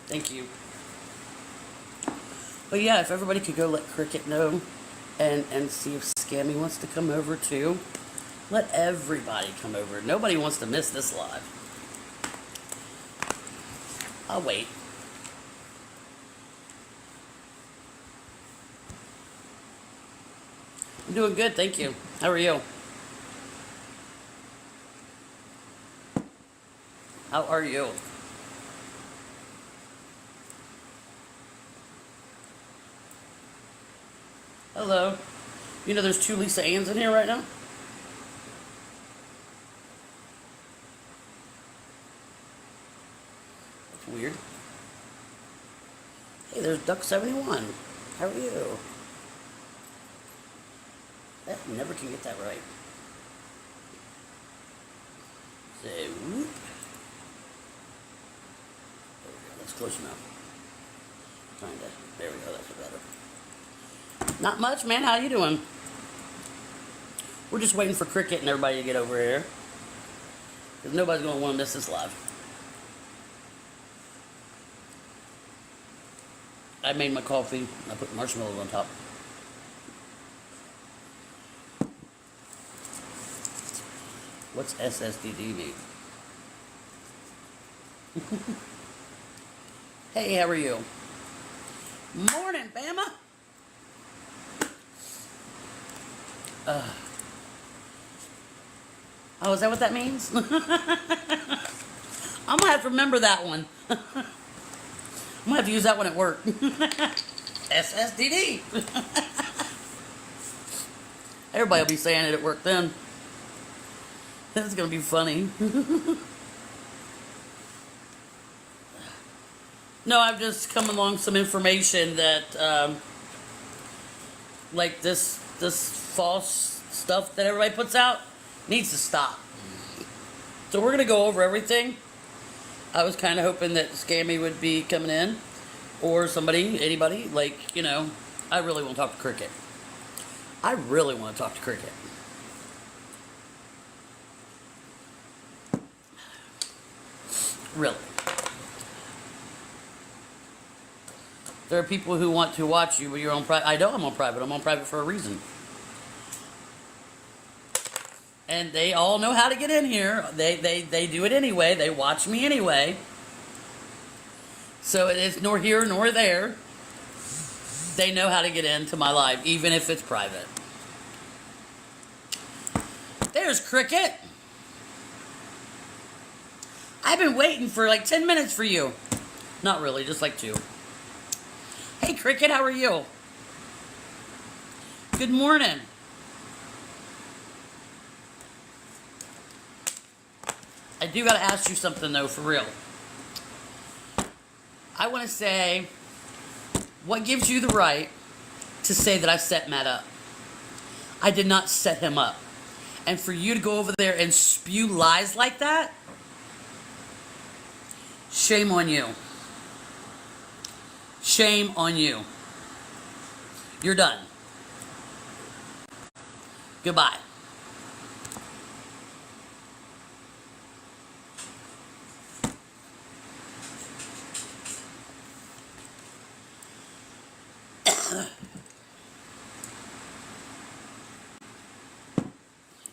Thank you. But yeah, if everybody could go let Cricket know and see if Scammy wants to come over too. Let everybody come over. Nobody wants to miss this live. I'll wait. I'm doing good, thank you. How are you? How are you? Hello. You know there's 2 Lisa Ann's in here right now? That's weird. Hey, there's Duck71. How are you? I never can get that right. So, whoop. There we go. That's close enough. Kinda. There we go. That's better. Not much, man. How you doing? We're just waiting for Cricket and everybody to get over here. Because nobody's going to want to miss this live. I made my coffee. I put marshmallows on top. What's SSDD mean? Hey, how are you? Morning, Bama. Oh, is that what that means? I'm gonna have to remember that one. I'm gonna have to use that one at work. SSDD. Everybody will be saying it at work then. This is gonna be funny. No, I've just come along some information that, like this false stuff that everybody puts out needs to stop. So we're gonna go over everything. I was kind of hoping that Scammy would be coming in, or somebody, anybody. Like, you know, I really want to talk to Cricket. I really want to talk to Cricket. Really. There are people who want to watch you, but you're on private. I know I'm on private. I'm on private for a reason. And they all know how to get in here. They do it anyway. They watch me anyway. So it is nor here nor there. They know how to get into my live, even if it's private. There's Cricket. I've been waiting for like 10 minutes for you. Not really, just like 2. Hey, Cricket, how are you? Good morning. I do gotta ask you something though, for real. I want to say, what gives you the right to say that I set Matt up? I did not set him up. And for you to go over there and spew lies like that, shame on you. Shame on you. You're done. Goodbye.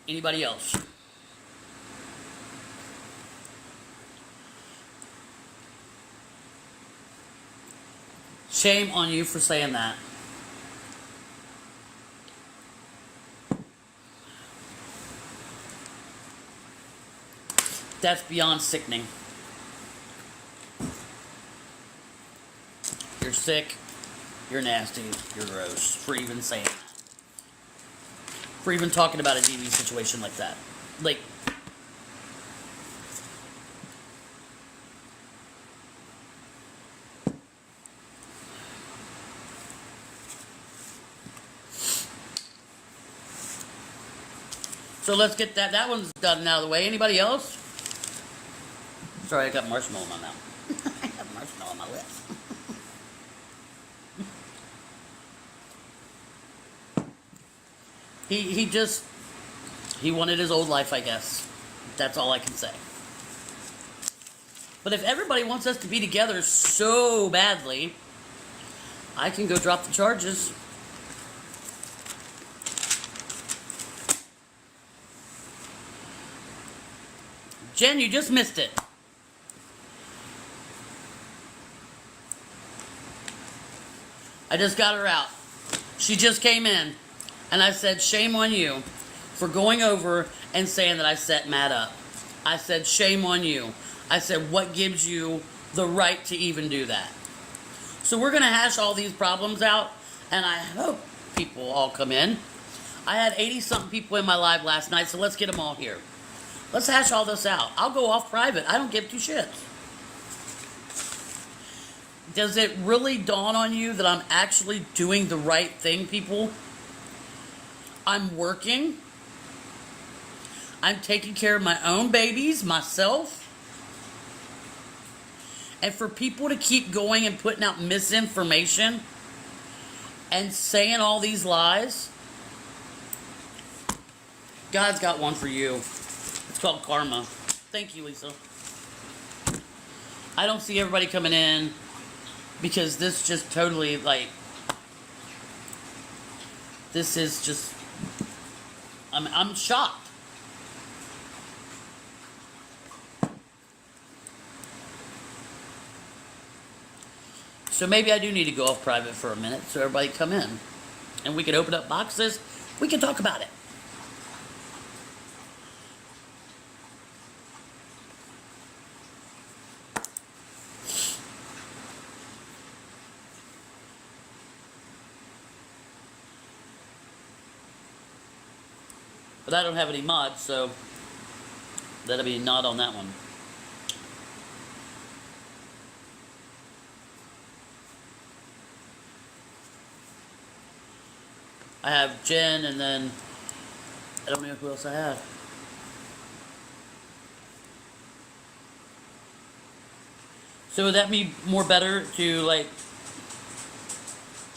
Anybody else? Shame on you for saying that. That's beyond sickening. You're sick. You're nasty. You're gross. For even saying that. For even talking about a DV situation like that. Like, so let's get that. That one's done out of the way. Anybody else? Sorry, I got marshmallow in my mouth. I got marshmallow on my lips. He wanted his old life, I guess. That's all I can say. But if everybody wants us to be together so badly, I can go drop the charges. Jen, you just missed it. I just got her out. She just came in. And I said, shame on you for going over and saying that I set Matt up. I said, shame on you. I said, what gives you the right to even do that? So we're going to hash all these problems out, and I hope people all come in. I had 80-something people in my live last night, so let's get them all here. Let's hash all this out. I'll go off private. I don't give two shits. Does it really dawn on you that I'm actually doing the right thing, people? I'm working. I'm taking care of my own babies, myself. And for people to keep going and putting out misinformation and saying all these lies, God's got one for you. It's called karma. Thank you, Lisa. I don't see everybody coming in because this just totally, like, this is just, I'm shocked. So maybe I do need to go off private for a minute so everybody come in. And we can open up boxes. We can talk about it. But I don't have any mods, so that'll be not on that one. I have Jen, and then I don't know who else I have. So would that be more better to, like,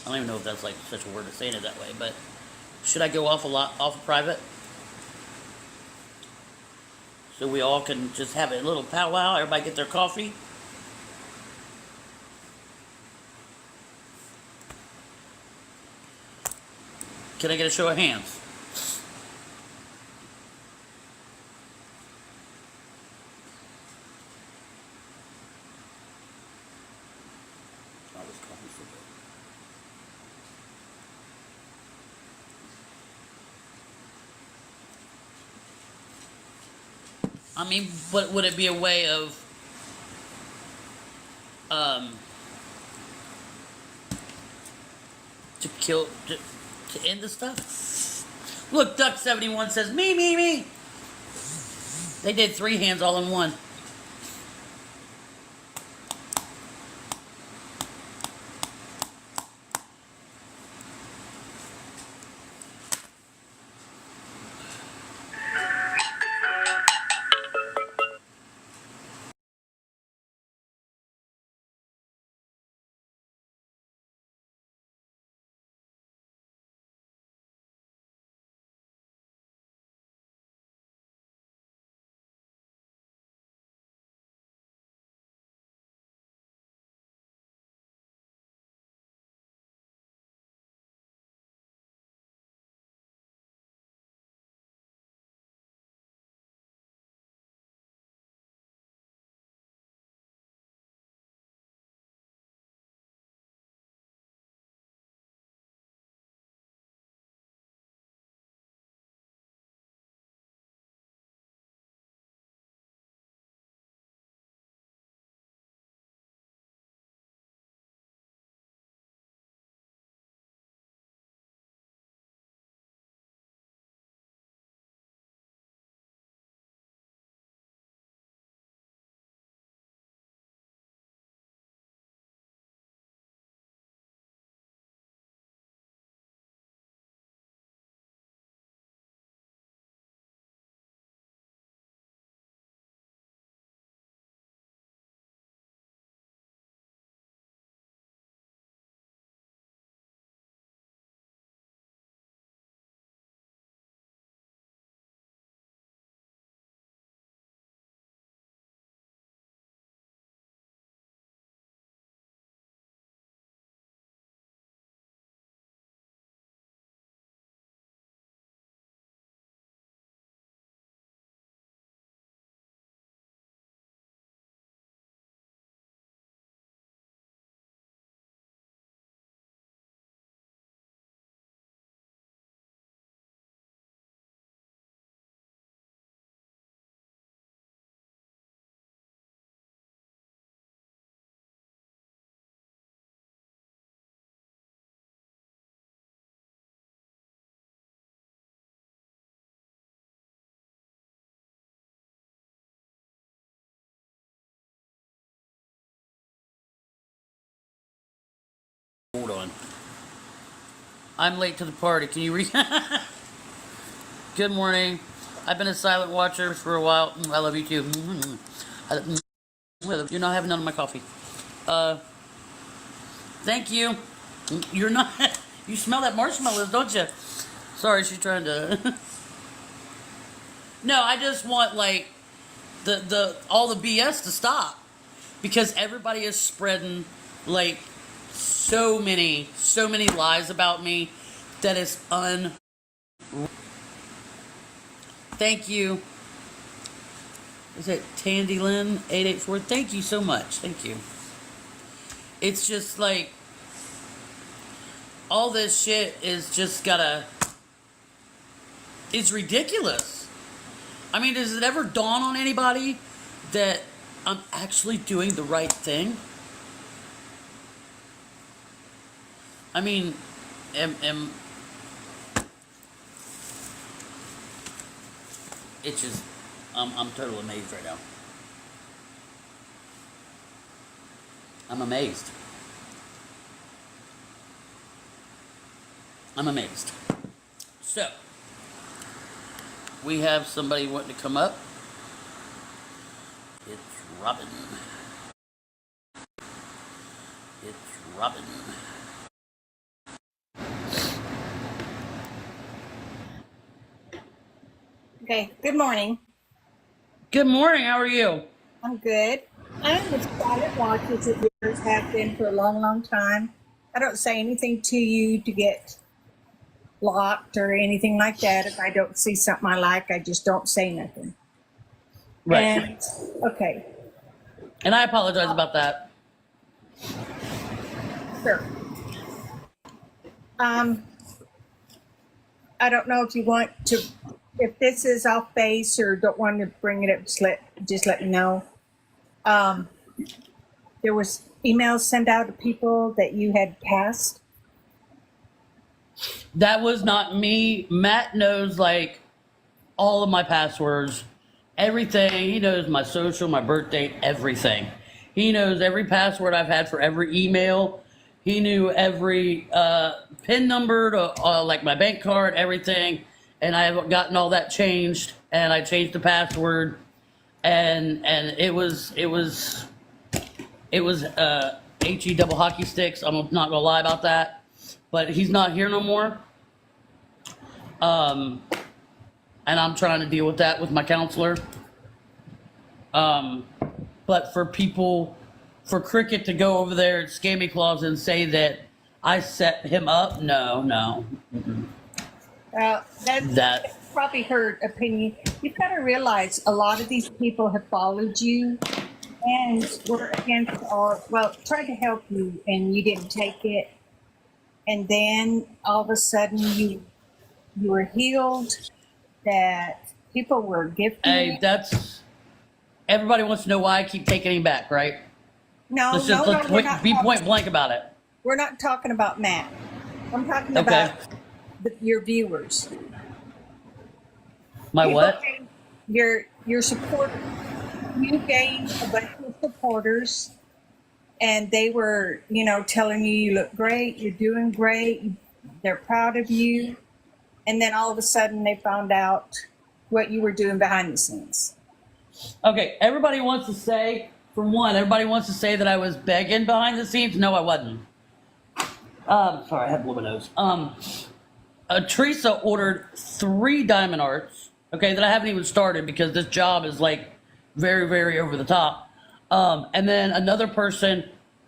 I don't even know if that's like such a word to say it that way, but should I go off of private? So we all can just have a little powwow, everybody get their coffee. Can I get a show of hands? I mean, but would it be a way of to end the stuff? Look, Duck71 says, me. They did 3 hands all in one. Hold on. I'm late to the party. Can you read? Good morning. I've been a silent watcher for a while. I love you too. You're not having none of my coffee. Thank you. You're not. You smell that marshmallows, don't you? Sorry, she's trying to. No, I just want like all the BS to stop, because everybody is spreading like so many lies about me that is Thank you. Is it Tandy Lynn 884? Thank you so much. Thank you. It's just like all this shit is just it's ridiculous. I mean, does it ever dawn on anybody that I'm actually doing the right thing? I mean, it's just, I'm totally amazed right now. I'm amazed. I'm amazed. So, we have somebody wanting to come up. It's Robin. It's Robin. Okay, good morning. Good morning, how are you? I'm good. I'm a silent watcher that yours have been for a long time. I don't say anything to you to get blocked or anything like that. If I don't see something I like, I just don't say nothing. Right. And, okay. And I apologize about that. Sure. I don't know if you want to, if this is off base or don't want to bring it up, just let me know. There was emails sent out to people that you had passed. That was not me. Matt knows like all of my passwords, everything. He knows my social, my birth date, everything. He knows every password I've had for every email. He knew every PIN number to like my bank card, everything. And I have gotten all that changed, and I changed the password, and it was HE double hockey sticks. I'm not gonna lie about that. But he's not here no more. And I'm trying to deal with that with my counselor. But for Cricket to go over there at Scammy Claus and say that I set him up, no. That's probably her opinion. You've got to realize a lot of these people have followed you and were against tried to help you, and you didn't take it. And then all of a sudden you were healed, that people were gifting. Hey, everybody wants to know why I keep taking him back, right? No, let's be point blank about it. We're not talking about Matt. I'm talking about your viewers. My what? Your supporters. You gained a bunch of supporters. And they were, telling you look great, you're doing great, they're proud of you. And then all of a sudden they found out what you were doing behind the scenes. Okay, everybody wants to say that I was begging behind the scenes. No, I wasn't. Sorry, I have blue nose. Teresa ordered 3 diamond arts, okay, that I haven't even started because this job is like very, very over the top. And then another person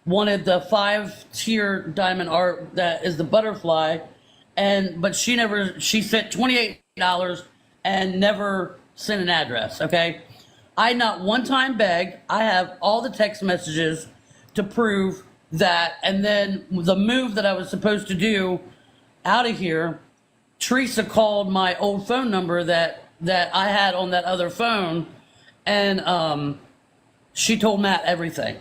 wanted the 5-tier diamond art that is the butterfly, but she sent $28 and never sent an address, okay? I not one time begged. I have all the text messages to prove that. And then the move that I was supposed to do out of here, Teresa called my old phone number that I had on that other phone, and she told Matt everything.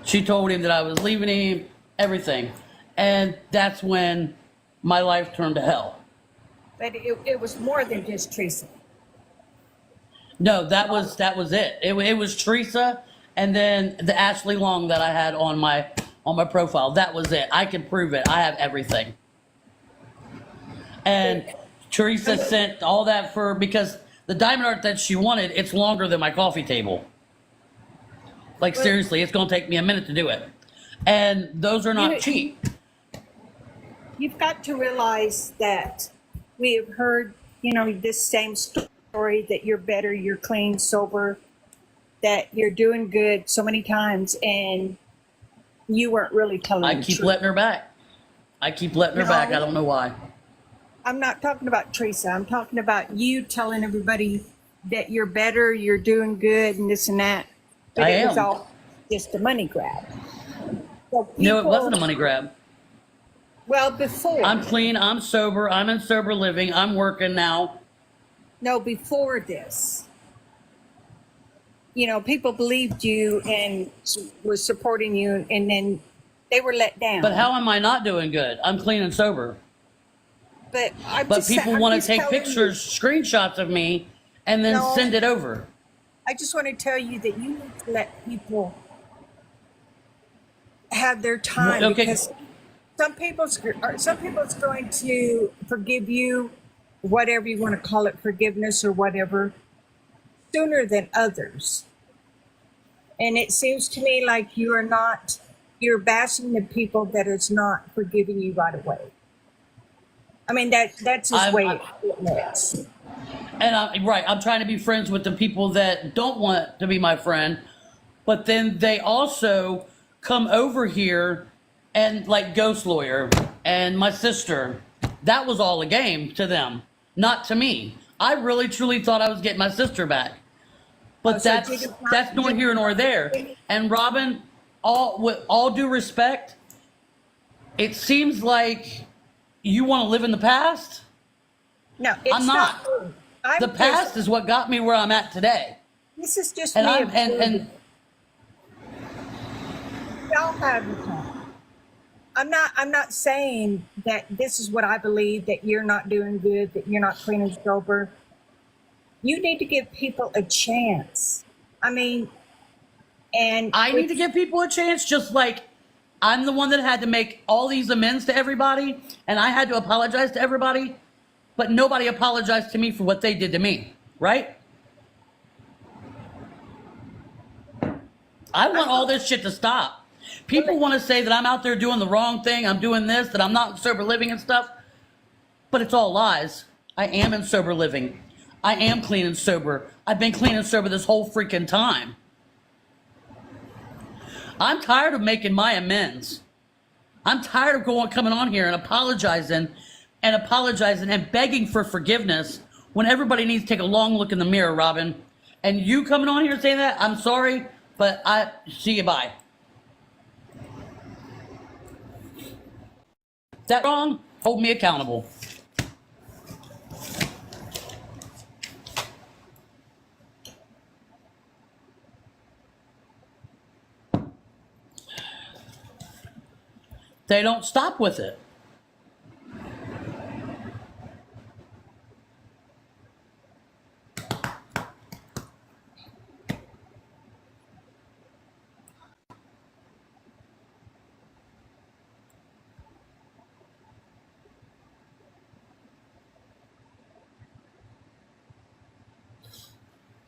She told him that I was leaving him, everything. And that's when my life turned to hell. But it was more than just Teresa. No, that was it. It was Teresa, and then the Ashley Long that I had on my on my profile. That was it. I can prove it. I have everything. And Teresa sent all that because the diamond art that she wanted, it's longer than my coffee table. Like, seriously, it's going to take me a minute to do it. And those are not cheap. You've got to realize that we have heard, this same story, that you're better, you're clean, sober, that you're doing good so many times, and you weren't really telling the truth. I keep letting her back. I don't know why. I'm not talking about Teresa. I'm talking about you telling everybody that you're better, you're doing good, and this and that. But it was all just a money grab. So No, it wasn't a money grab. Well, before. I'm clean. I'm sober. I'm in sober living. I'm working now. No, before this. People believed you and was supporting you, and then they were let down. But how am I not doing good? I'm clean and sober. But people want to take pictures, screenshots of me, and then send it over. I just want to tell you that you need to let people have their time, because some people's going to forgive you, whatever you want to call it, forgiveness or whatever, sooner than others. And it seems to me like you're bashing the people that is not forgiving you right away. I mean, that's his way it looks. And I'm trying to be friends with the people that don't want to be my friend, but then they also come over here and like Ghost Lawyer and my sister. That was all a game to them, not to me. I really truly thought I was getting my sister back, but that's nor here nor there. And Robin, with all due respect, it seems like you want to live in the past. No, it's I'm not. The past is what got me where I'm at today. This is just and me. And y'all have your time. I'm not saying that this is what I believe, that you're not doing good, that you're not clean and sober. You need to give people a chance. I mean, and I need to give people a chance, just like I'm the one that had to make all these amends to everybody, and I had to apologize to everybody, but nobody apologized to me for what they did to me, right? I want all this shit to stop. People want to say that I'm out there doing the wrong thing, I'm doing this, that I'm not in sober living and stuff, but it's all lies. I am in sober living. I am clean and sober. I've been clean and sober this whole freaking time. I'm tired of making my amends. I'm tired of coming on here and apologizing and begging for forgiveness when everybody needs to take a long look in the mirror, Robin. And you coming on here saying that, I'm sorry, but I see you, bye. That wrong? Hold me accountable. They don't stop with it.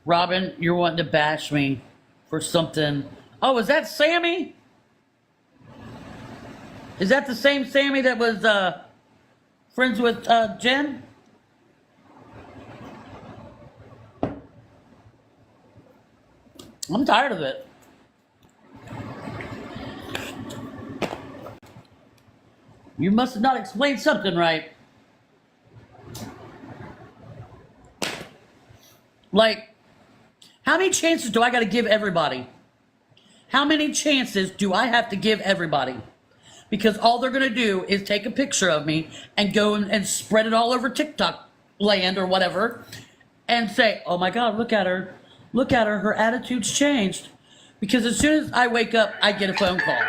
Robin, you're wanting to bash me for something. Oh, is that Sammy? Is that the same Sammy that was friends with Jenn? I'm tired of it. You must have not explained something right. Like, how many chances do I got to give everybody? How many chances do I have to give everybody? Because all they're going to do is take a picture of me and go and spread it all over TikTok land or whatever and say, oh my God, look at her. Look at her. Her attitude's changed. Because as soon as I wake up, I get a phone call.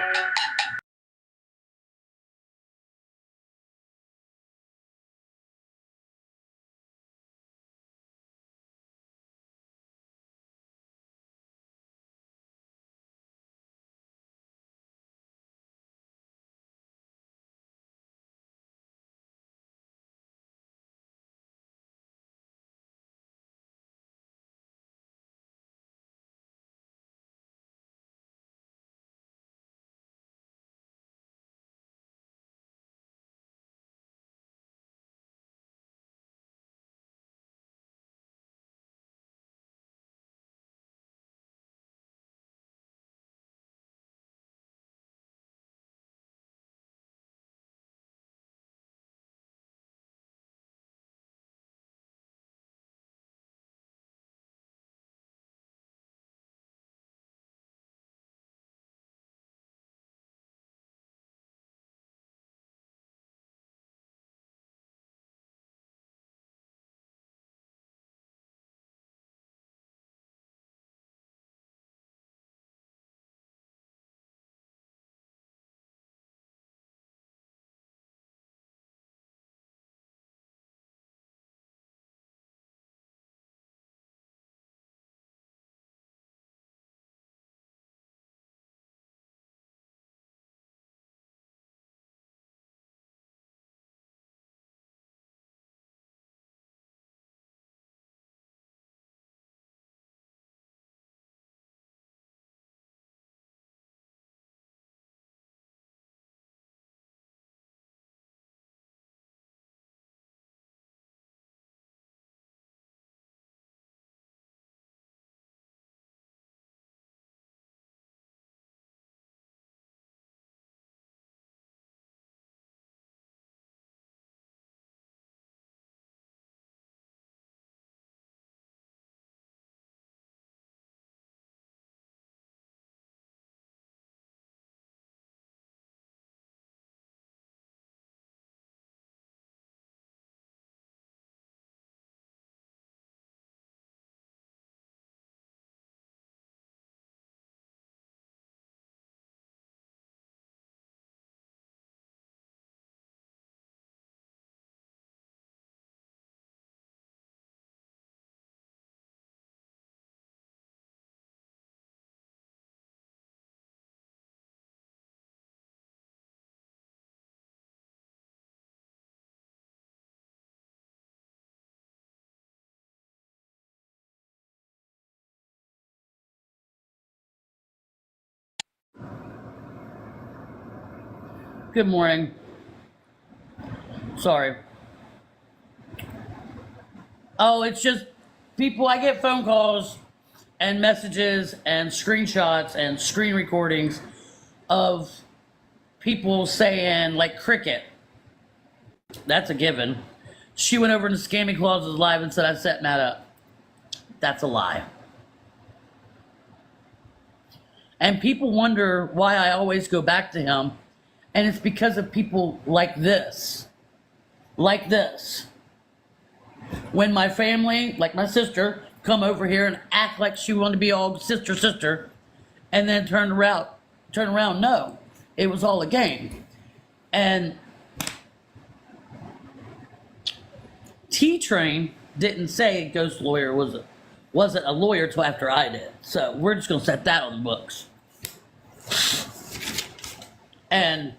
Good morning. Sorry. Oh, it's just people, I get phone calls and messages and screenshots and screen recordings of people saying, like, Cricket. That's a given. She went over into Scamming Clauses Live and said I set Matt up. That's a lie. And people wonder why I always go back to him. And it's because of people like this. Like this. When my family, like my sister, come over here and act like she wanted to be all sister, and then turn around, no. It was all a game. And T-Train didn't say Ghost Lawyer wasn't a lawyer till after I did. So we're just gonna set that on the books. And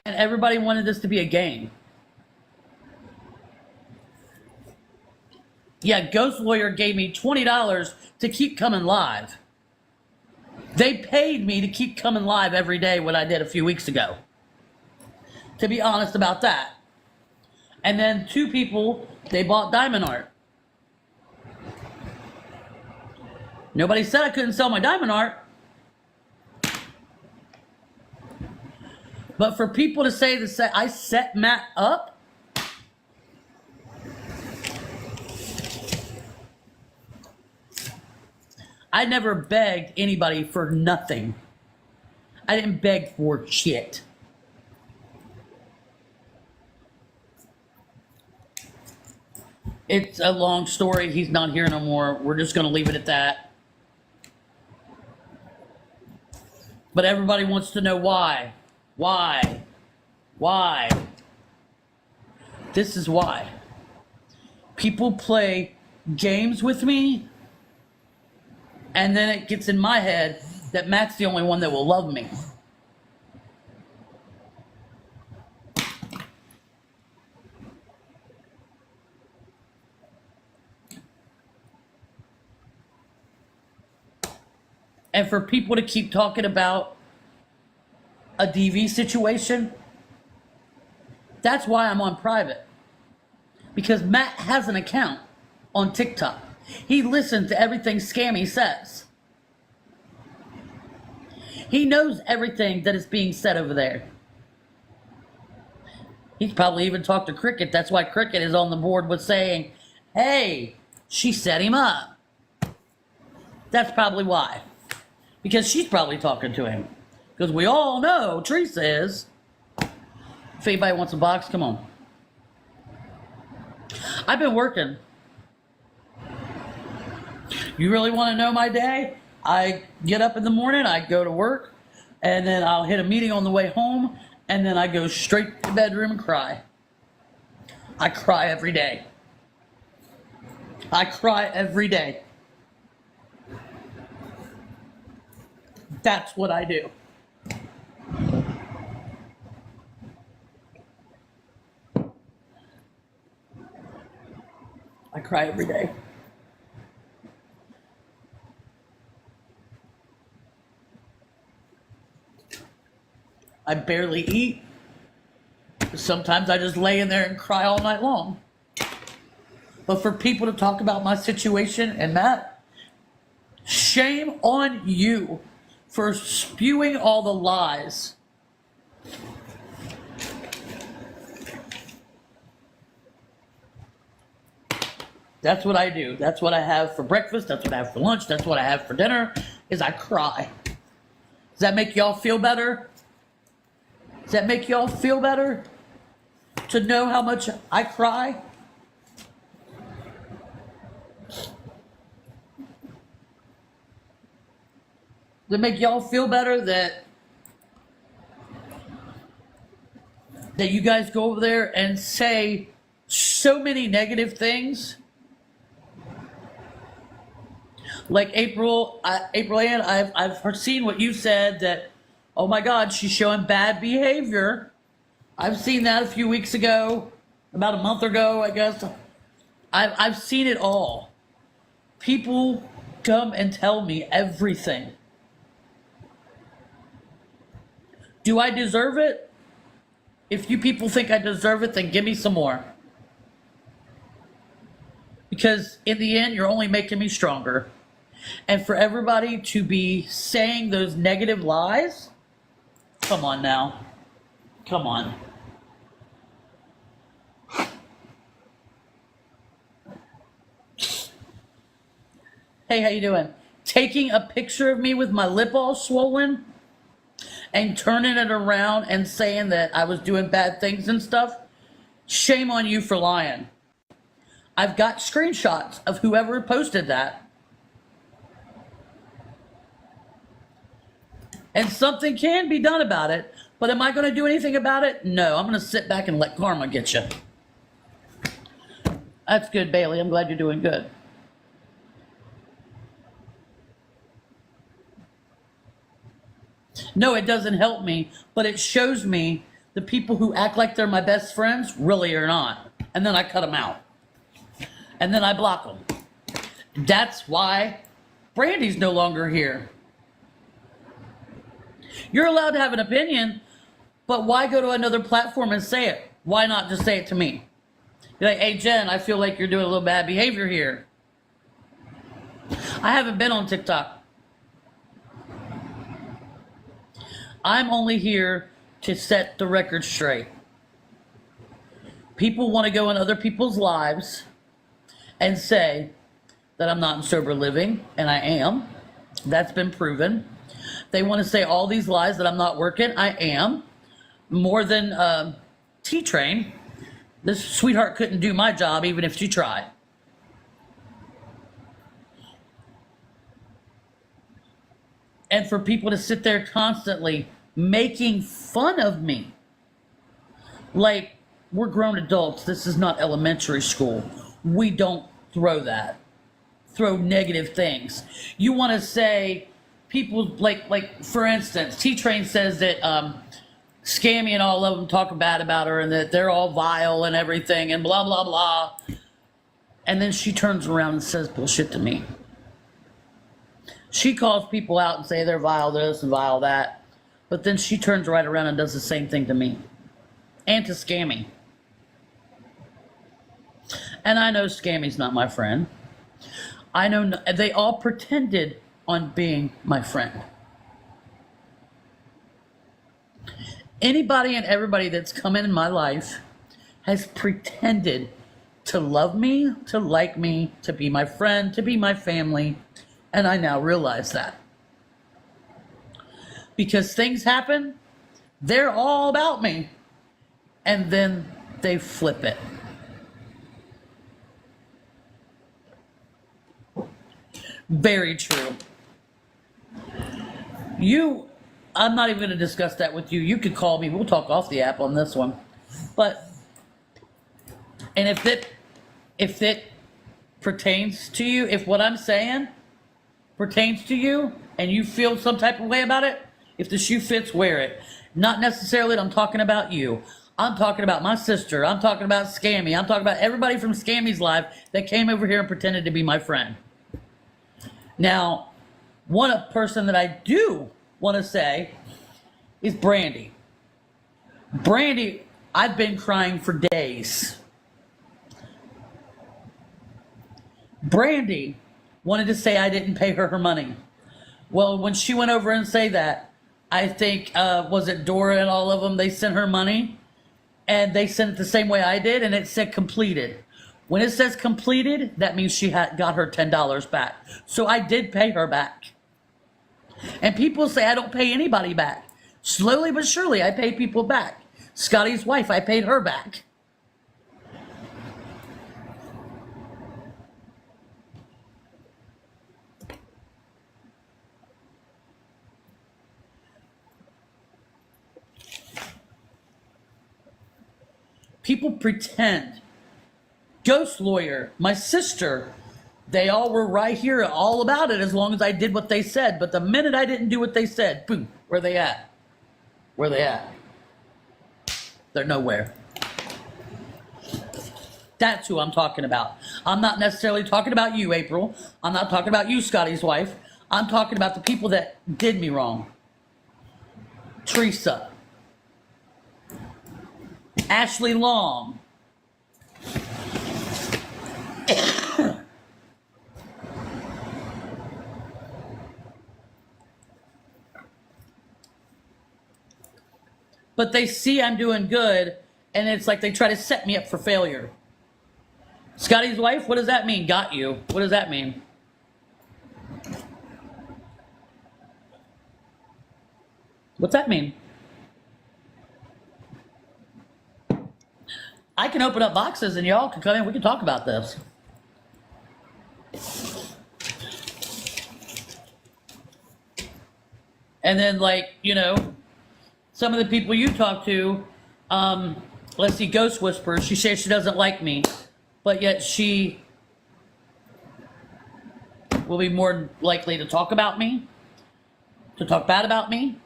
everybody wanted this to be a game. Yeah, Ghost Lawyer gave me $20 to keep coming live. They paid me to keep coming live every day, what I did a few weeks ago. To be honest about that. And then 2 people, they bought diamond art. Nobody said I couldn't sell my diamond art. But for people to say that I set Matt up, I never begged anybody for nothing. I didn't beg for shit. It's a long story. He's not here no more. We're just going to leave it at that. But everybody wants to know why. Why? Why? This is why. People play games with me, and then it gets in my head that Matt's the only one that will love me. And for people to keep talking about a DV situation, that's why I'm on private. Because Matt has an account on TikTok. He listens to everything Scammy says. He knows everything that is being said over there. He's probably even talked to Cricket. That's why Cricket is on the board with saying, hey, she set him up. That's probably why. Because she's probably talking to him. Because we all know Teresa is. If anybody wants a box, come on. I've been working. You really want to know my day? I get up in the morning, I go to work, and then I'll hit a meeting on the way home, and then I go straight to the bedroom and cry. I cry every day. I cry every day. That's what I do. I cry every day. I barely eat. Sometimes I just lay in there and cry all night long. But for people to talk about my situation and that, shame on you for spewing all the lies. That's what I do. That's what I have for breakfast. That's what I have for lunch. That's what I have for dinner, is I cry. Does that make y'all feel better? Does that make y'all feel better? To know how much I cry? Does it make y'all feel better that you guys go over there and say so many negative things? Like April Ann, I've seen what you said, that, oh my God, she's showing bad behavior. I've seen that a few weeks ago, about a month ago, I guess. I've seen it all. People come and tell me everything. Do I deserve it? If you people think I deserve it, then give me some more. Because in the end, you're only making me stronger. And for everybody to be saying those negative lies, come on now. Come on. Hey, how you doing? Taking a picture of me with my lip all swollen and turning it around and saying that I was doing bad things and stuff. Shame on you for lying. I've got screenshots of whoever posted that. And something can be done about it, but am I going to do anything about it? No, I'm going to sit back and let karma get you. That's good, Bailey. I'm glad you're doing good. No, it doesn't help me, but it shows me the people who act like they're my best friends really are not. And then I cut them out. And then I block them. That's why Brandy's no longer here. You're allowed to have an opinion, but why go to another platform and say it? Why not just say it to me? You're like, hey, Jen, I feel like you're doing a little bad behavior here. I haven't been on TikTok. I'm only here to set the record straight. People want to go in other people's lives and say that I'm not in sober living, and I am. That's been proven. They want to say all these lies that I'm not working. I am. More than T-Train. This sweetheart couldn't do my job even if she tried. And for people to sit there constantly making fun of me. Like, we're grown adults. This is not elementary school. We don't throw that. Throw negative things. You want to say people, like for instance, T-Train says that Scammy and all of them talk bad about her and that they're all vile and everything and blah, blah, blah. And then she turns around and says bullshit to me. She calls people out and say they're vile this and vile that. But then she turns right around and does the same thing to me. And to Scammy. And I know Scammy's not my friend. I know they all pretended on being my friend. Anybody and everybody that's come in my life has pretended to love me, to like me, to be my friend, to be my family. And I now realize that. Because things happen, they're all about me. And then they flip it. Very true. I'm not even going to discuss that with you. You could call me. We'll talk off the app on this one. But, and if it pertains to you, if what I'm saying pertains to you and you feel some type of way about it, if the shoe fits, wear it. Not necessarily that I'm talking about you. I'm talking about my sister. I'm talking about Scammy. I'm talking about everybody from Scammy's life that came over here and pretended to be my friend. Now, one person that I do want to say is Brandy. Brandy, I've been crying for days. Brandy wanted to say I didn't pay her money. Well, when she went over and say that, I think, was it Dora and all of them, they sent her money, and they sent it the same way I did, and it said completed. When it says completed, that means she got her $10 back. So I did pay her back. And people say I don't pay anybody back. Slowly but surely, I pay people back. Scotty's wife, I paid her back. People pretend. Ghost lawyer, my sister, they all were right here all about it as long as I did what they said. But the minute I didn't do what they said, boom, where they at? Where they at? They're nowhere. That's who I'm talking about. I'm not necessarily talking about you, April. I'm not talking about you, Scotty's wife. I'm talking about the people that did me wrong. Teresa, Ashley Long. But they see I'm doing good, and it's like they try to set me up for failure. Scotty's wife, what does that mean? Got you. What does that mean? What's that mean? I can open up boxes and y'all can come in. We can talk about this. And then, like, you know, some of the people you talk to, let's see, Ghost Whisperer, she says she doesn't like me, but yet she will be more likely to talk about me, to talk bad about me.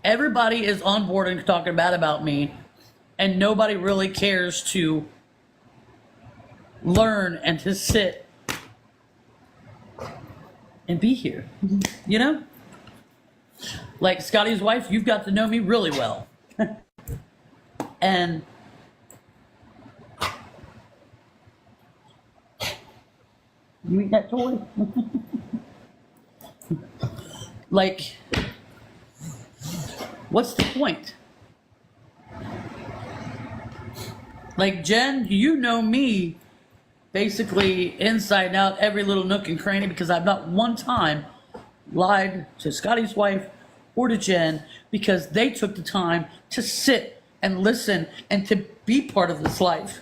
Everybody is on board and talking bad about me, and nobody really cares to learn and to sit and be here, you know? Like Scotty's wife, you've got to know me really well. And you eat that toy? Like, what's the point? Like, Jen, you know me basically inside and out, every little nook and cranny, because I've not one time lied to Scotty's wife or to Jen, because they took the time to sit and listen and to be part of this life.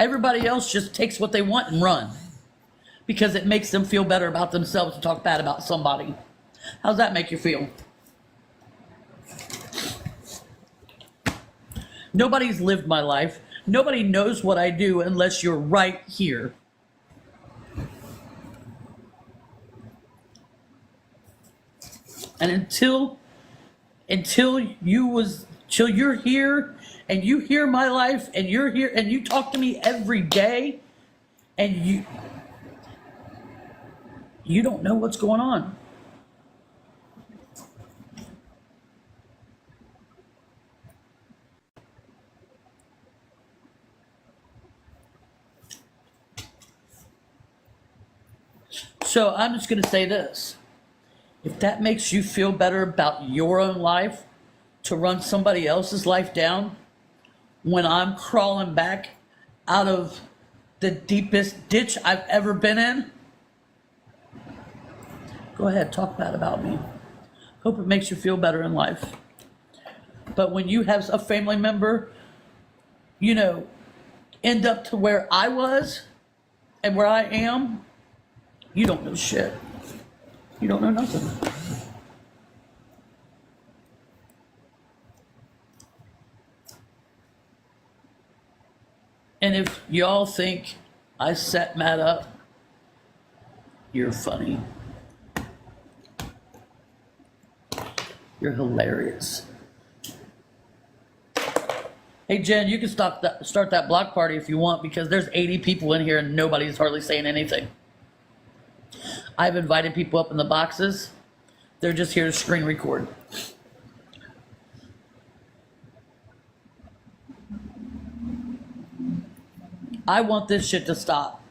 Everybody else just takes what they want and run because it makes them feel better about themselves to talk bad about somebody. How's that make you feel? Nobody's lived my life. Nobody knows what I do unless you're right here. And until you're here and you hear my life and you're here and you talk to me every day and you don't know what's going on. So I'm just going to say this. If that makes you feel better about your own life, to run somebody else's life down, when I'm crawling back out of the deepest ditch I've ever been in, go ahead, talk bad about me. Hope it makes you feel better in life. But when you have a family member, you know, end up to where I was and where I am, you don't know shit. You don't know nothing. And if y'all think I set Matt up, you're funny. You're hilarious. Hey Jen, you can start that block party if you want, because there's 80 people in here and nobody's hardly saying anything. I've invited people up in the boxes. They're just here to screen record. I want this shit to stop.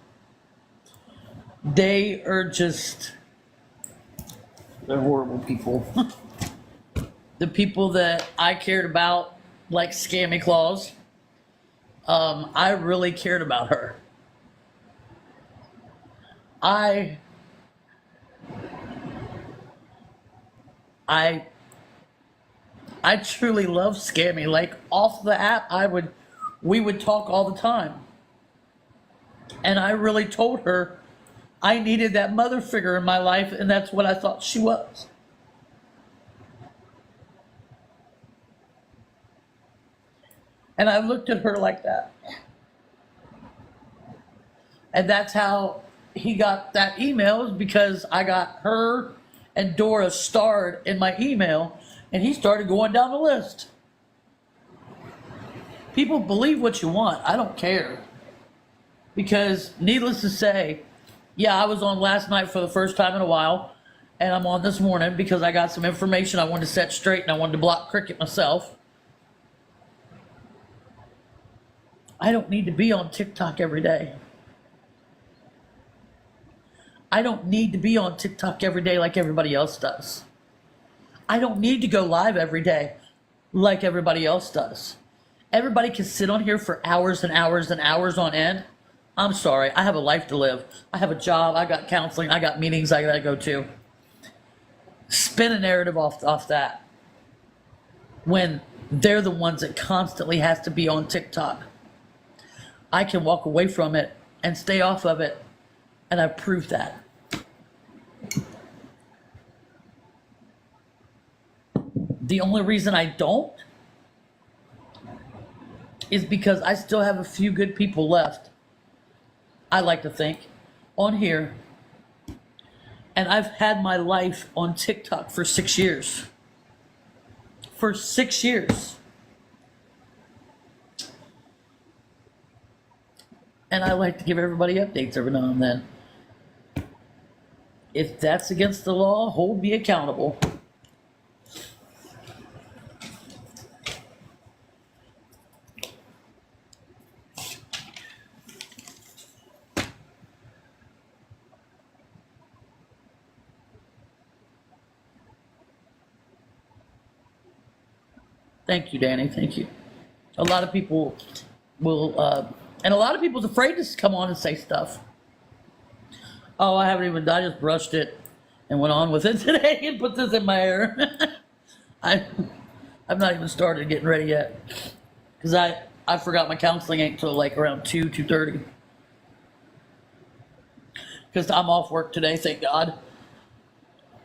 They are just, they're horrible people. The people that I cared about, like Scammy Claus, I really cared about her. I truly love Scammy. Like, off the app, we would talk all the time. And I really told her I needed that mother figure in my life, and that's what I thought she was. And I looked at her like that. And that's how he got that email, is because I got her and Dora starred in my email, and he started going down the list. People believe what you want. I don't care. Because needless to say, yeah, I was on last night for the first time in a while, and I'm on this morning because I got some information I wanted to set straight and I wanted to block Cricket myself. I don't need to be on TikTok every day. I don't need to be on TikTok every day like everybody else does. I don't need to go live every day like everybody else does. Everybody can sit on here for hours and hours and hours on end. I'm sorry, I have a life to live. I have a job, I got counseling, I got meetings I gotta go to. Spin a narrative off that. When they're the ones that constantly has to be on TikTok. I can walk away from it and stay off of it, and I've proved that. The only reason I don't is because I still have a few good people left, I like to think, on here. And I've had my life on TikTok for 6 years. For 6 years. And I like to give everybody updates every now and then. If that's against the law, hold me accountable. Thank you, Danny. Thank you. A lot of people will, and a lot of people's afraid to come on and say stuff. Oh, I just brushed it and went on with it today and put this in my hair. I've not even started getting ready yet. Because I forgot my counseling ain't until like around 2:30. Because I'm off work today, thank God.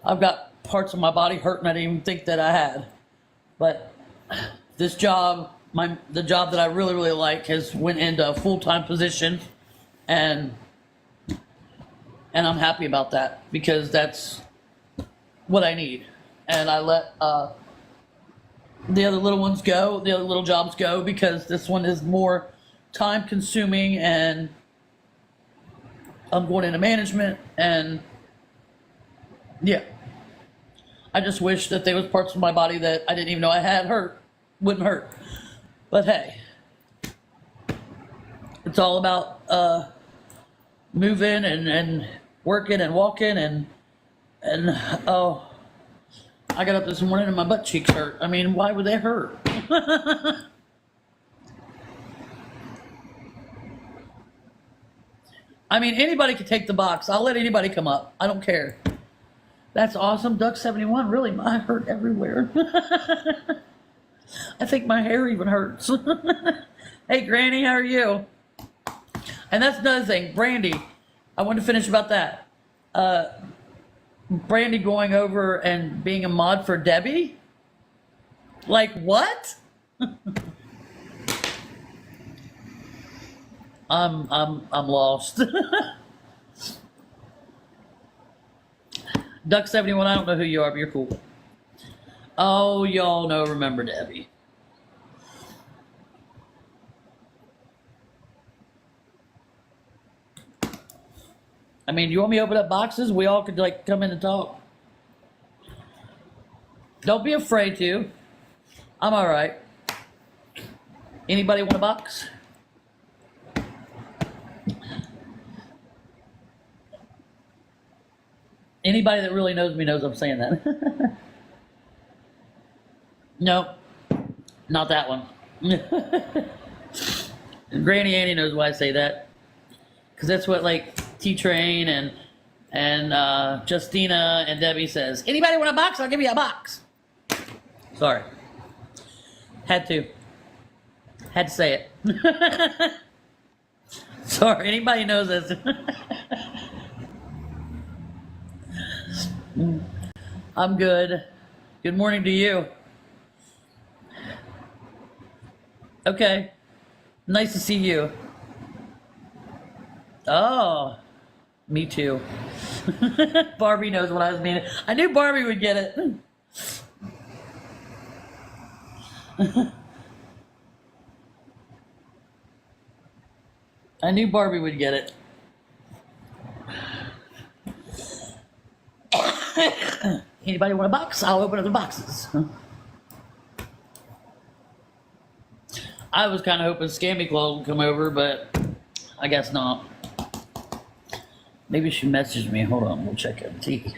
I've got parts of my body hurting I didn't even think that I had. But this job, the job that I really, really like, has went into a full-time position, and I'm happy about that because that's what I need. And I let the other little ones go, the other little jobs go, because this one is more time-consuming, and I'm going into management, and yeah. I just wish that there was parts of my body that I didn't even know I had wouldn't hurt. But hey, it's all about moving and working and walking and oh, I got up this morning and my butt cheeks hurt. I mean, why would they hurt? I mean, anybody can take the box. I'll let anybody come up. I don't care. That's awesome. Duck 71, really, my hurt everywhere. I think my hair even hurts. Hey, Granny, how are you? And that's another thing, Brandy. I want to finish about that. Brandy going over and being a mod for Debbie? Like, what? I'm lost. Duck 71, I don't know who you are, but you're cool. Oh, y'all remember Debbie. I mean, you want me to open up boxes? We all could like come in and talk. Don't be afraid to. I'm all right. Anybody want a box? Anybody that really knows me knows I'm saying that. No, not that one. Granny Annie knows why I say that. Because that's what like T-Train and Justina and Debbie says. Anybody want a box? I'll give you a box. Sorry. Had to say it. Sorry, anybody knows this. I'm good. Good morning to you. Okay. Nice to see you. Oh, me too. Barbie knows what I was meaning. I knew Barbie would get it. I knew Barbie would get it. Anybody want a box? I'll open up the boxes. I was kind of hoping Scammy Claw would come over, but I guess not. Maybe she messaged me. Hold on, we'll check MT.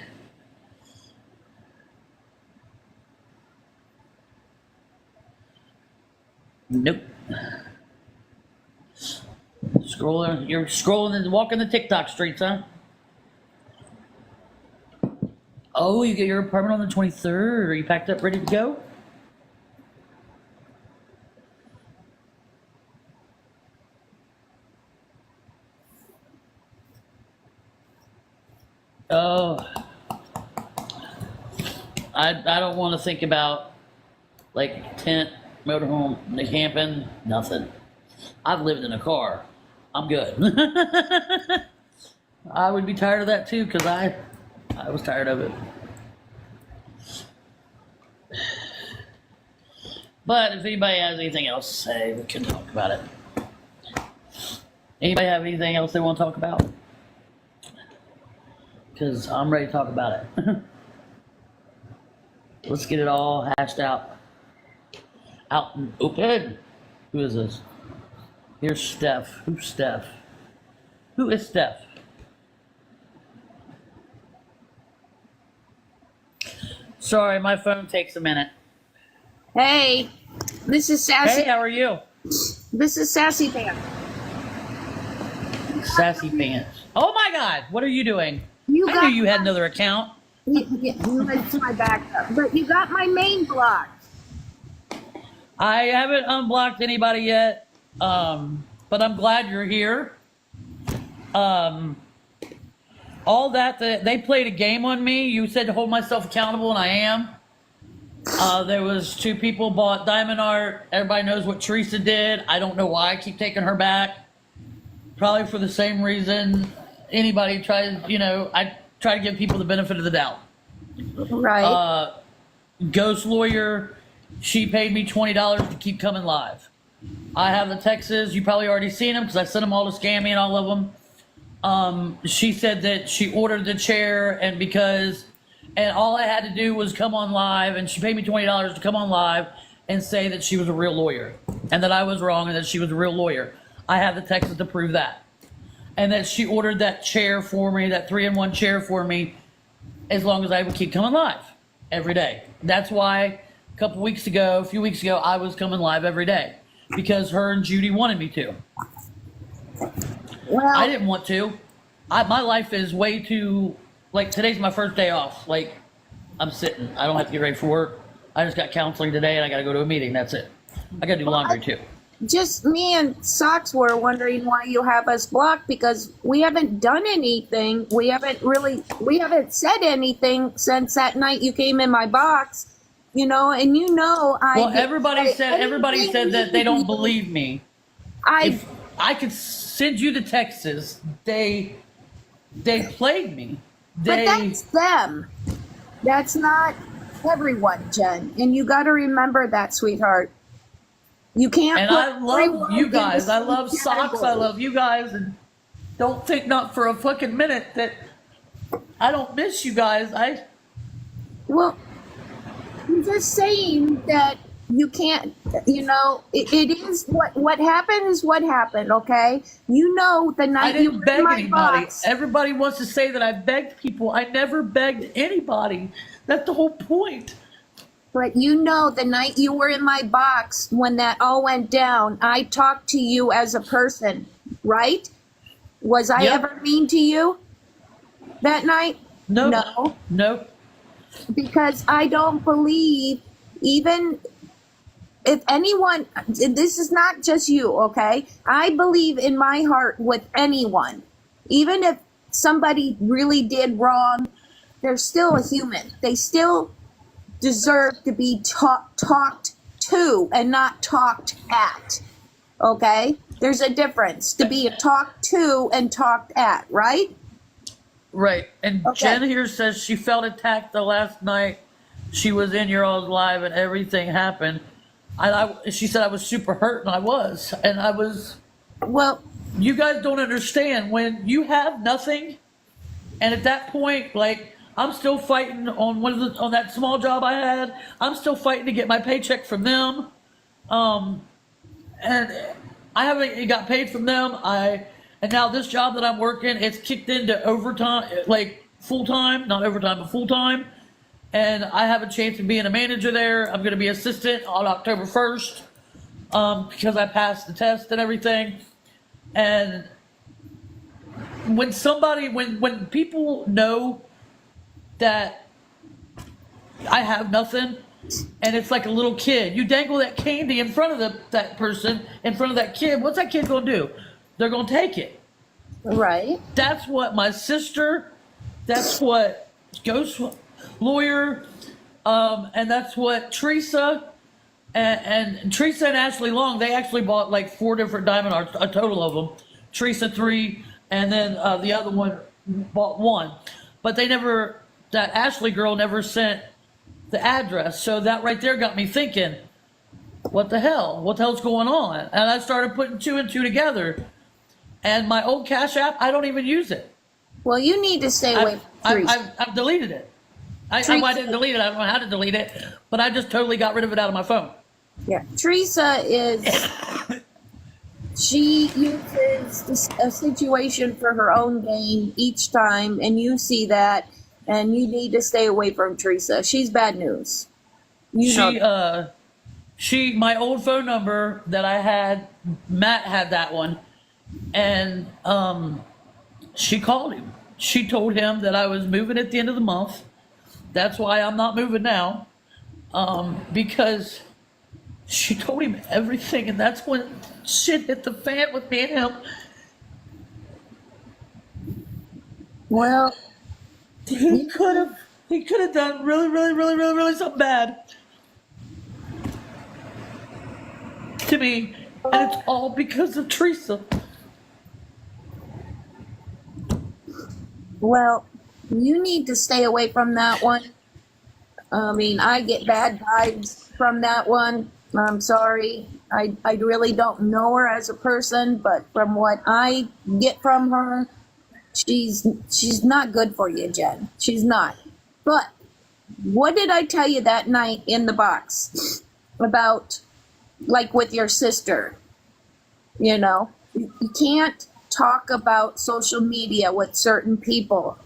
Nope. Scrolling, you're scrolling and walking the TikTok streets, huh? Oh, you get your apartment on the 23rd. Are you packed up, ready to go? Oh, I don't want to think about like tent, motorhome, camping, nothing. I've lived in a car. I'm good. I would be tired of that too, because I was tired of it. But if anybody has anything else to say, we can talk about it. Anybody have anything else they want to talk about? Because I'm ready to talk about it. Let's get it all hashed out. Out and open. Who is this? Here's Steph. Who's Steph? Who is Steph? Sorry, my phone takes a minute. Hey, this is Sassy. Hey, how are you? This is Sassy Pants. Sassy Pants. Oh my God, what are you doing? I knew you had another account. It's my backup. But you got my main blocked. I haven't unblocked anybody yet, but I'm glad you're here. All that they played a game on me. You said to hold myself accountable, and I am. There was 2 people bought diamond art. Everybody knows what Teresa did. I don't know why I keep taking her back. Probably for the same reason anybody tries, I try to give people the benefit of the doubt. Right. Ghost Lawyer, she paid me $20 to keep coming live. I have the texts. You probably already seen them because I sent them all to Scammy and all of them. She said that she ordered the chair and all I had to do was come on live, and she paid me $20 to come on live and say that she was a real lawyer and that I was wrong and that she was a real lawyer. I have the texts to prove that. And that she ordered that chair for me, that 3-in-1 chair for me, as long as I would keep coming live every day. That's why a few weeks ago, I was coming live every day because her and Judy wanted me to. Well, I didn't want to. My life is way too, today's my first day off. I'm sitting. I don't have to get ready for work. I just got counseling today and I got to go to a meeting. That's it. I got to do laundry too. Just me and Socks were wondering why you have us blocked, because we haven't done anything. We haven't said anything since that night you came in my box, and everybody said that they don't believe me. If I could send you the texts, they played me. But that's them. That's not everyone, Jen. And you got to remember that, sweetheart. You can't. And I love you guys. I love Socks. I love you guys. And don't think not for a fucking minute that I don't miss you guys. Well, I'm just saying that you can't, it is what happened is what happened, okay? The night I didn't beg my anybody. box. Everybody wants to say that I begged people. I never begged anybody. That's the whole point. But the night you were in my box, when that all went down, I talked to you as a person, right? Was I ever mean to you that night? No. No. Because I don't believe, even if anyone, this is not just you, okay? I believe in my heart with anyone. Even if somebody really did wrong, they're still a human. They still deserve to be talked to and not talked at, okay? There's a difference to be talked to and talked at, right? Right. And okay. Jen here says she felt attacked the last night she was in your all's live and everything happened. She said I was super hurt, and I was. And I was... Well... You guys don't understand. When you have nothing, and at that point, I'm still fighting on that small job I had. I'm still fighting to get my paycheck from them. and I haven't got paid from them. And now this job that I'm working, it's kicked into overtime, like full time, not overtime, but full time. And I have a chance of being a manager there. I'm going to be assistant on October 1st because I passed the test and everything. And when people know that I have nothing, and it's like a little kid, you dangle that candy in front of that person, in front of that kid, what's that kid gonna do? They're gonna take it. Right. That's what my sister, that's what Ghost Lawyer, and that's what Teresa, and Teresa and Ashley Long, they actually bought like 4 different diamond arts, a total of them. Teresa 3, and then the other one bought 1. But they never, that Ashley girl never sent the address. So that right there got me thinking, what the hell? What the hell's going on? And I started putting 2 and 2 together. And my old Cash App, I don't even use it. Well, you need to stay away from Teresa. I've deleted it. I didn't delete it. I don't know how to delete it. But I just totally got rid of it out of my phone. Yeah. Teresa is, she uses a situation for her own gain each time, and you see that, and you need to stay away from Teresa. She's bad news. My old phone number that I had, Matt had that one, and she called him. She told him that I was moving at the end of the month. That's why I'm not moving now, because she told him everything, and that's when shit hit the fan with me and him. Well, He could have done really something bad to me, and it's all because of Teresa. well, you need to stay away from that one. I mean, I get bad vibes from that one. I'm sorry. I really don't know her as a person, but from what I get from her, she's not good for you, Jen. She's not. But what did I tell you that night in the box about, like, with your sister? You know, you can't talk about social media with certain people.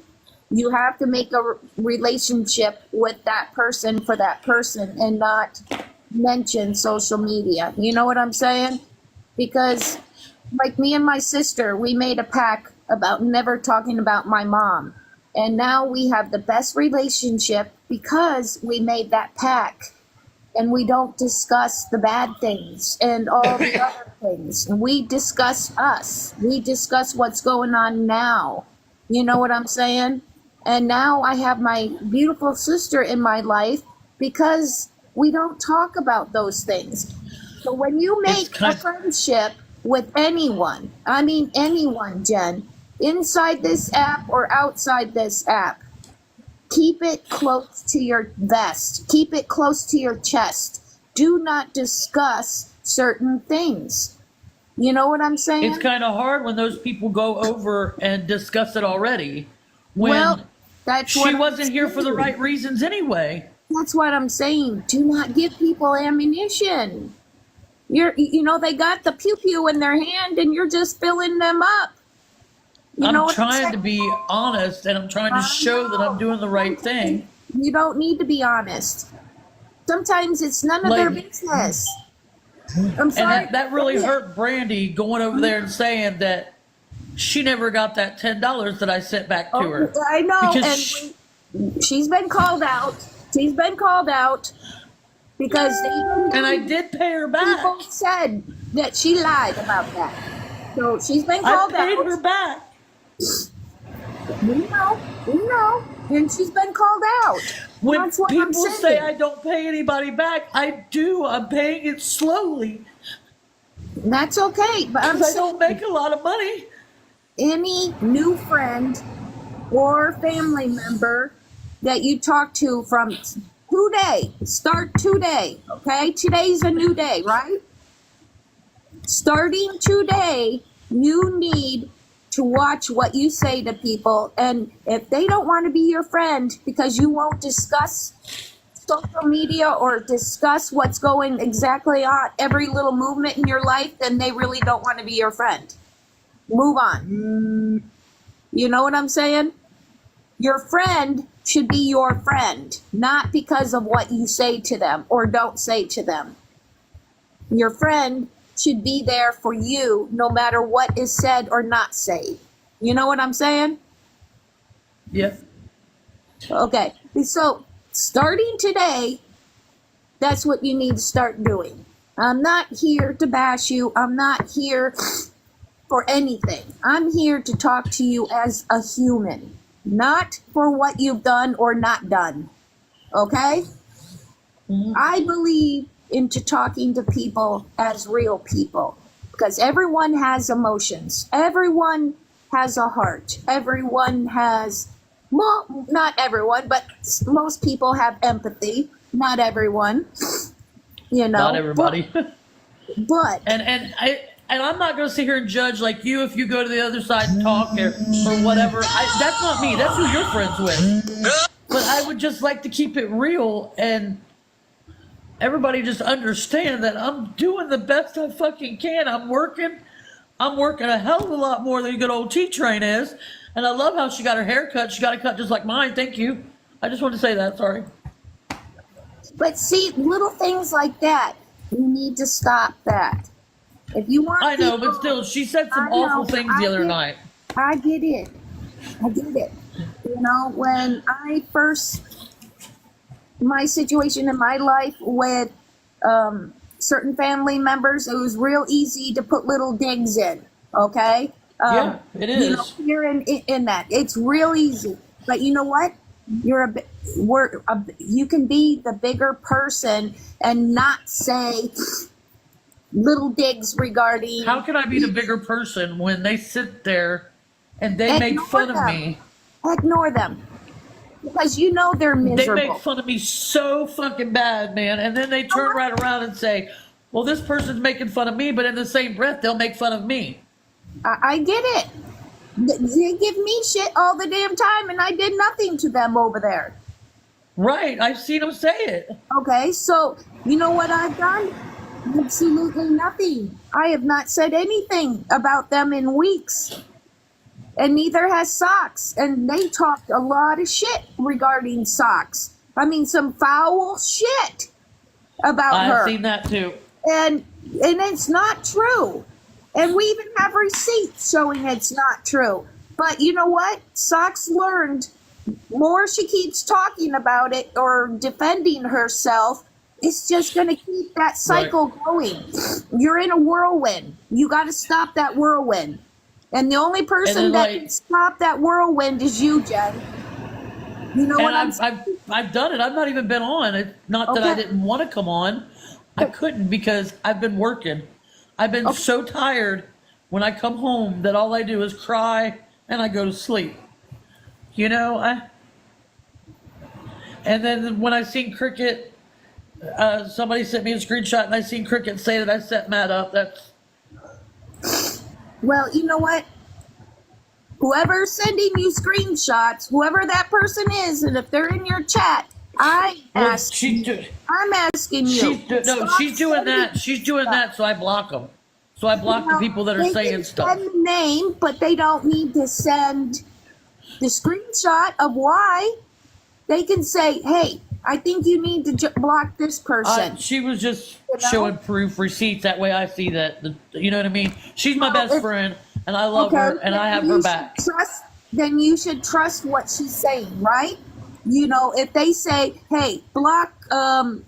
You have to make a relationship with that person for that person and not mention social media. You know what I'm saying? Because like me and my sister, we made a pact about never talking about my mom. And now we have the best relationship because we made that pact. And we don't discuss the bad things and all the other things. And we discuss us. We discuss what's going on now. You know what I'm saying? And now I have my beautiful sister in my life because we don't talk about those things. So when you make a friendship with anyone, I mean anyone, Jen, inside this app or outside this app, keep it close to your vest. Keep it close to your chest. Do not discuss certain things. You know what I'm saying? It's kind of hard when those people go over and discuss it already. When that's she wasn't here for the right reasons anyway. That's what I'm saying. Do not give people ammunition. You know, they got the pew-pew in their hand and you're just filling them up. I'm trying to be honest, and I'm trying to show that I'm doing the right thing. You don't need to be honest. Sometimes it's none of their business. I'm sorry. And that really hurt Brandy going over there and saying that she never got that $10 that I sent back to her. I know, Because and she's been called out. She's been called out because and I did pay her back. People said that she lied about that. So she's been called out. I paid her back. We know, and she's been called out. When That's what people I'm saying. say I don't pay anybody back, I do. I'm paying it slowly. That's okay, but I don't make a lot of money. Any new friend or family member that you talk to from today, start today, okay? Today's a new day, right? Starting today, you need to watch what you say to people, and if they don't want to be your friend because you won't discuss social media or discuss what's going exactly on every little movement in your life, then they really don't want to be your friend. Move on. You know what I'm saying? Your friend should be your friend, not because of what you say to them or don't say to them. Your friend should be there for you no matter what is said or not said. You know what I'm saying? Yeah. Okay. So starting today, that's what you need to start doing. I'm not here to bash you. I'm not here for anything. I'm here to talk to you as a human, not for what you've done or not done. Okay? I believe into talking to people as real people because everyone has emotions. Everyone has a heart. Everyone has, well, not everyone, but most people have empathy. Not everyone, you know. Not everybody. But and I'm not going to sit here and judge like you if you go to the other side and talk or whatever. That's not me. That's who you're friends with. But I would just like to keep it real and everybody just understand that I'm doing the best I fucking can. I'm working a hell of a lot more than a good old T-Train is. And I love how she got her hair cut. She got it cut just like mine. Thank you. I just wanted to say that. Sorry. But see, little things like that, you need to stop that. If you want, I know, but still, she said some awful things the other night. I get it. I get it. You know, when I first, my situation in my life with certain family members, it was real easy to put little digs in. Okay. Yeah, it is. You know, here in that, it's real easy. But you know what? You can be the bigger person and not say little digs regarding. How can I be the bigger person when they sit there and they make fun of me? Ignore them. Because you know they're miserable. They make fun of me so fucking bad, man. And then they turn right around and say, well, this person's making fun of me, but in the same breath, they'll make fun of me. I get it. They give me shit all the damn time, and I did nothing to them over there. Right. I've seen them say it. Okay, so you know what I've done? Absolutely nothing. I have not said anything about them in weeks. And neither has Socks. And they talked a lot of shit regarding Socks. I mean, some foul shit about her. I've seen that too. And it's not true. And we even have receipts showing it's not true. But you know what? Socks learned more she keeps talking about it or defending herself, it's just going to keep that cycle going. You're in a whirlwind. You got to stop that whirlwind. And the only person that can stop that whirlwind is you, Jen. You know what I'm saying? I've done it. I've not even been on. It's not that I didn't want to come on. I couldn't because I've been working. I've been so tired when I come home that all I do is cry and I go to sleep. You know, and then when I seen Cricket, somebody sent me a screenshot and I seen Cricket say that I set Matt up. Well, you know what? Whoever's sending you screenshots, whoever that person is, and if they're in your chat, I'm asking you. She's doing that. She's doing that, so I block them. So I block the people that are saying stuff. They can send the name, but they don't need to send the screenshot of why. They can say, hey, I think you need to block this person. She was just showing proof, receipts. That way I see that. You know what I mean? She's my best friend, and I love her, and I have her back. Then you should trust what she's saying, right? You know, if they say, hey, block,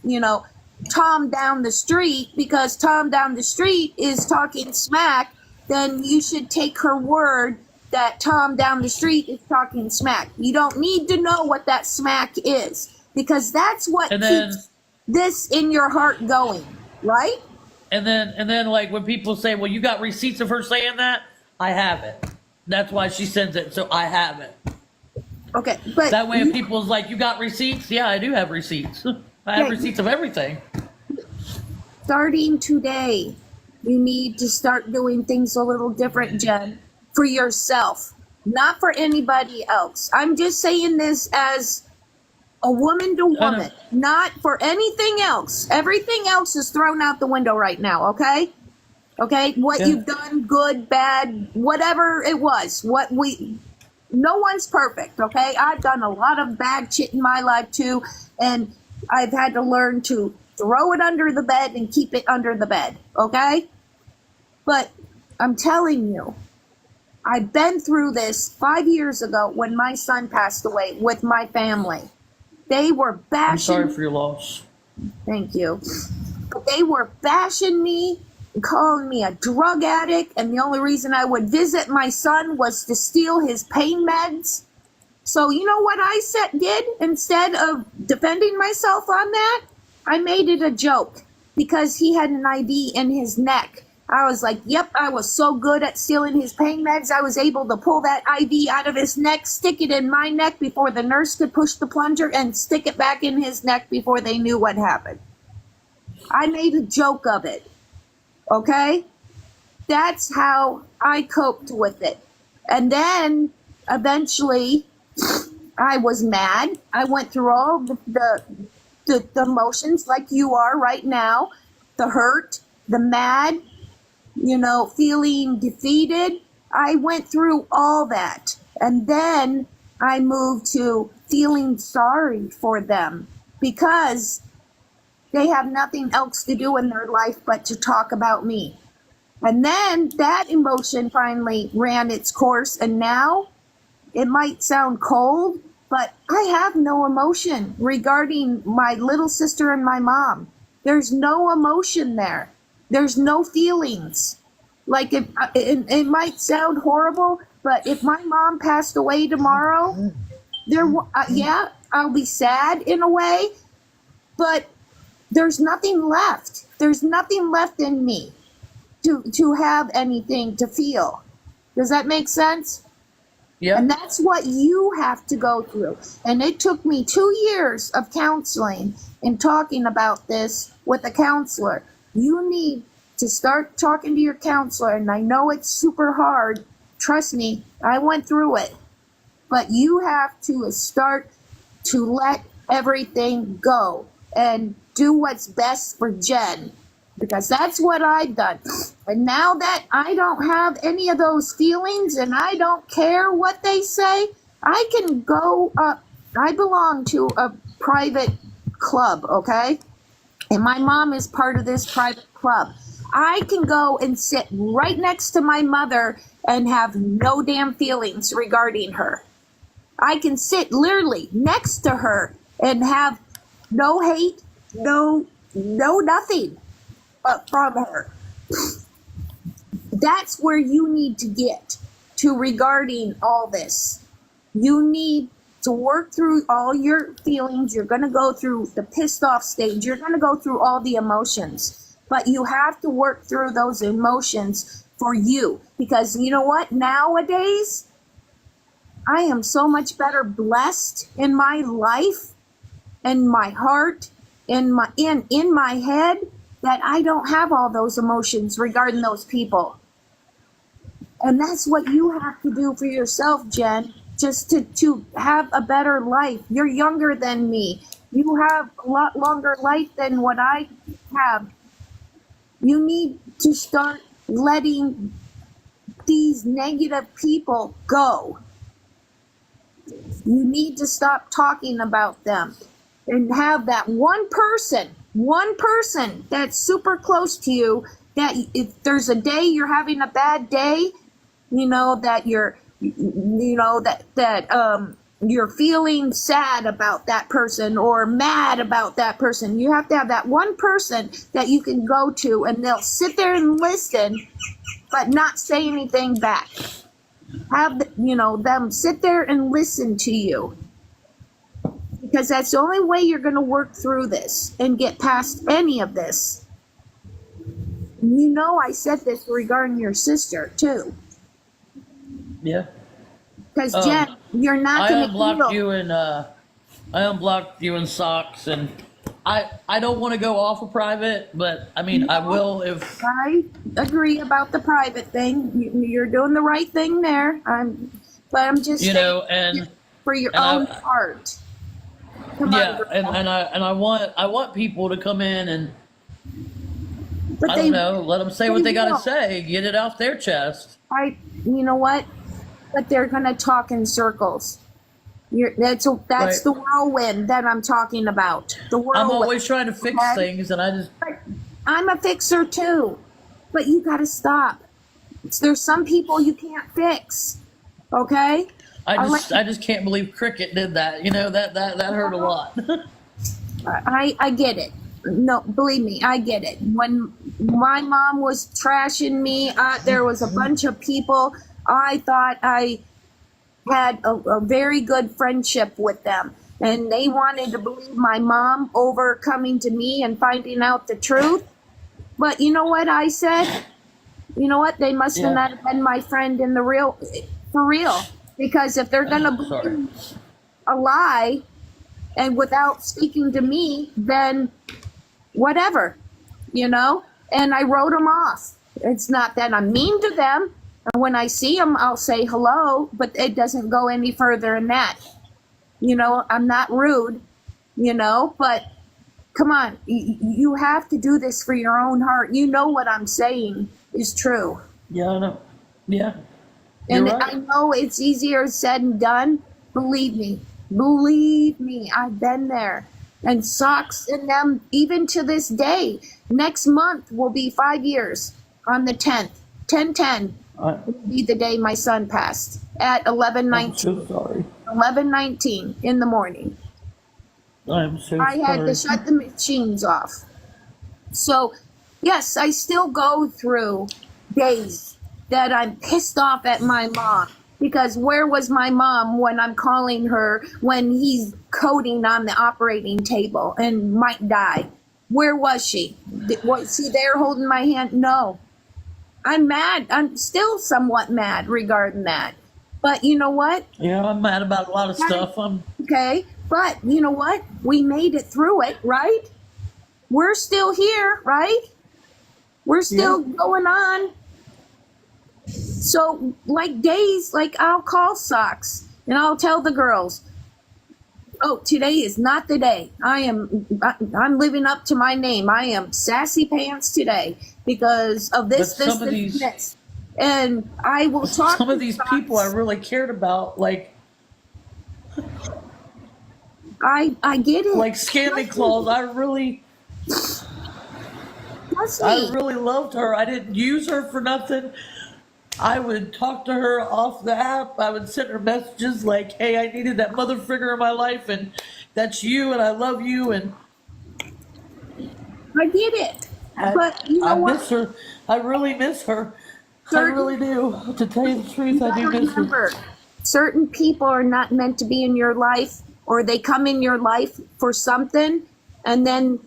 you know, Tom down the street because Tom down the street is talking smack, then you should take her word that Tom down the street is talking smack. You don't need to know what that smack is because that's what keeps this in your heart going, right? And then like when people say, well, you got receipts of her saying that, I have it. That's why she sends it, so I have it. Okay, but that way if people's like, you got receipts? Yeah, I do have receipts. I have receipts of everything. Starting today, you need to start doing things a little different, Jen, for yourself, not for anybody else. I'm just saying this as a woman to I know. woman, not for anything else. Everything else is thrown out the window right now, okay? Okay, what Yeah. you've done, good, bad, whatever it was, no one's perfect, okay? I've done a lot of bad shit in my life too, and I've had to learn to throw it under the bed and keep it under the bed, okay? But I'm telling you, I've been through this 5 years ago when my son passed away with my family. They were bashing. I'm sorry for your loss. Thank you. But they were bashing me and calling me a drug addict, and the only reason I would visit my son was to steal his pain meds. So you know what I did instead of defending myself on that? I made it a joke because he had an IV in his neck. I was like, yep, I was so good at stealing his pain meds. I was able to pull that IV out of his neck, stick it in my neck before the nurse could push the plunger, and stick it back in his neck before they knew what happened. I made a joke of it. Okay? That's how I coped with it. And then eventually I was mad. I went through all the emotions like you are right now. The hurt, the mad, feeling defeated. I went through all that. And then I moved to feeling sorry for them because they have nothing else to do in their life but to talk about me. And then that emotion finally ran its course. And now it might sound cold, but I have no emotion regarding my little sister and my mom. There's no emotion there. There's no feelings. Like it might sound horrible, but if my mom passed away tomorrow, yeah, I'll be sad in a way, but there's nothing left. There's nothing left in me to have anything to feel. Does that make sense? Yeah. And that's what you have to go through. And it took me 2 years of counseling and talking about this with a counselor. You need to start talking to your counselor. And I know it's super hard. Trust me, I went through it. But you have to start to let everything go and do what's best for Jen. Because that's what I've done. And now that I don't have any of those feelings and I don't care what they say, I can go up. I belong to a private club, okay? And my mom is part of this private club. I can go and sit right next to my mother and have no damn feelings regarding her. I can sit literally next to her and have no hate, no nothing from her. That's where you need to get to regarding all this. You need to work through all your feelings. You're going to go through the pissed off stage. You're going to go through all the emotions. But you have to work through those emotions for you. Because you know what? Nowadays, I am so much better blessed in my life, in my heart, in my head, that I don't have all those emotions regarding those people. And that's what you have to do for yourself, Jen, just to have a better life. You're younger than me. You have a lot longer life than what I have. You need to start letting these negative people go. You need to stop talking about them and have that one person that's super close to you, that if there's a day you're having a bad day, that you're feeling sad about that person or mad about that person. You have to have that one person that you can go to and they'll sit there and listen, but not say anything back. Have them sit there and listen to you. Because that's the only way you're going to work through this and get past any of this. I said this regarding your sister, too. Yeah. Because, Jen, you're not going to I unblocked you in socks, and I don't want to go off of private, but, I will if... I agree about the private thing. You're doing the right thing there. But I'm just saying, and... for your own heart. Come on, Yeah, girl. and I want people to come in and But I they don't know, let them say what they got to will. say, get it off their chest. You know what? But they're gonna talk in circles. That's Right. the whirlwind that I'm talking about. The I'm whirlwind. always trying to fix Okay? things, and I just But I'm a fixer too. But you gotta stop. There's some people you can't fix. Okay? I just can't believe Cricket did that. You know that hurt a lot. I get it. No, believe me, I get it. When my mom was trashing me, there was a bunch of people. I thought I had a very good friendship with them, and they wanted to believe my mom over coming to me and finding out the truth. But you know what I said? You know what? They must have Yeah. not been my friend in the real, for real. Because if they're gonna Sorry. believe a lie and without speaking to me, then whatever, you know? And I wrote them off. It's not that I'm mean to them. And when I see them, I'll say hello, but it doesn't go any further than that. You know, I'm not rude, you know, but come on, you have to do this for your own heart. You know what I'm saying is true. Yeah, I know. Yeah. You're And right. I know it's easier said than done. Believe me, I've been there. And socks in them, even to this day. Next month will be 5 years on the 10th. 10/10 I, will be the day my son passed at I'm 11:19. so sorry. 11:19 in the morning. I'm so I had to sorry. shut the machines off. So, yes, I still go through days that I'm pissed off at my mom. Because where was my mom when I'm calling her when he's coding on the operating table and might die? Where was she? Was she there holding my hand? No. I'm mad. I'm still somewhat mad regarding that. But you know what? Yeah, I'm mad about a lot of stuff. Okay. But you know what? We made it through it, right? We're still here, right? We're still going on. So, like days, like I'll call Socks and I'll tell the girls, "Oh, today is not the day. I'm living up to my name. I am Sassy Pants today because of this, But some of this, these- this." And I will talk Some to of these Socks. people I really cared about, like I get it. Scamming Claus. I really Trust me. loved her. I didn't use her for nothing. I would talk to her off the app. I would send her messages like, "Hey, I needed that mother figure in my life, and that's you, and I love you." And I get it. But you know I what? miss her. I really miss her. I Certain- really do. To tell you the truth, I do miss her. Remember, certain people are not meant to be in your life, or they come in your life for something, and then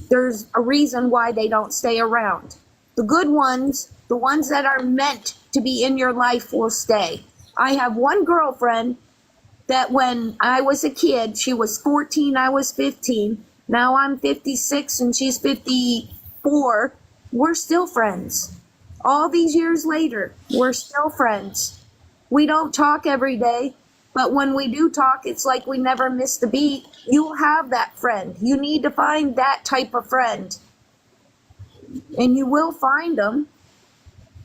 there's a reason why they don't stay around. The good ones, the ones that are meant to be in your life, will stay. I have one girlfriend that when I was a kid, she was 14, I was 15. Now I'm 56 and she's 54. We're still friends. All these years later, we're still friends. We don't talk every day, but when we do talk, it's like we never missed a beat. You'll have that friend. You need to find that type of friend. And you will find them,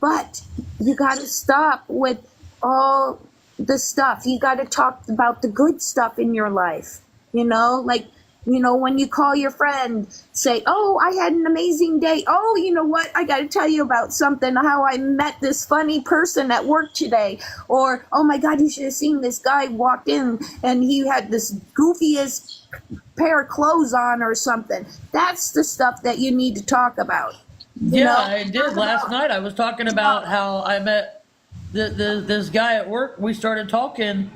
but you got to stop with all the stuff. You got to talk about the good stuff in your life. You know, like, you know, when you call your friend, say, "Oh, I had an amazing day. Oh, you know what? I got to tell you about something, how I met this funny person at work today." Or, "Oh my God, you should have seen this guy walked in and he had this goofiest pair of clothes on," or something. That's the stuff that you need to talk about. You Yeah, know? I did last night. I was talking about how I met this guy at work. We started talking,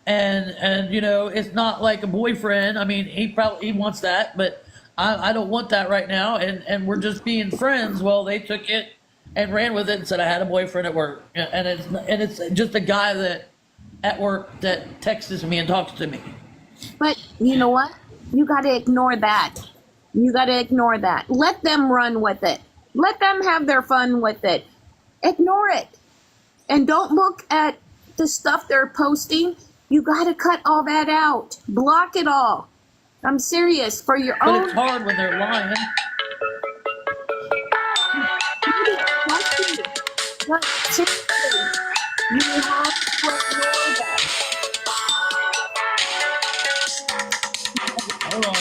and you know, it's not like a boyfriend. I mean, he wants that, but I don't want that right now. And we're just being friends. Well, they took it and ran with it and said I had a boyfriend at work, and it's just a guy that at work that texts me and talks to me. But you know what? You got to ignore that. You got to ignore that. Let them run with it. Let them have their fun with it. Ignore it. And don't look at the stuff they're posting You got to cut all that out. Block it all. I'm serious. For your But own. it's hard when they're lying. But seriously, you have to ignore that. Hold on.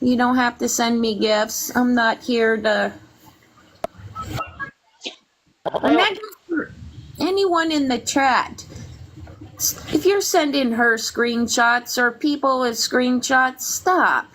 You don't have to send me gifts. I'm not here to. I'm not for anyone in the chat. If you're sending her screenshots or people with screenshots, stop.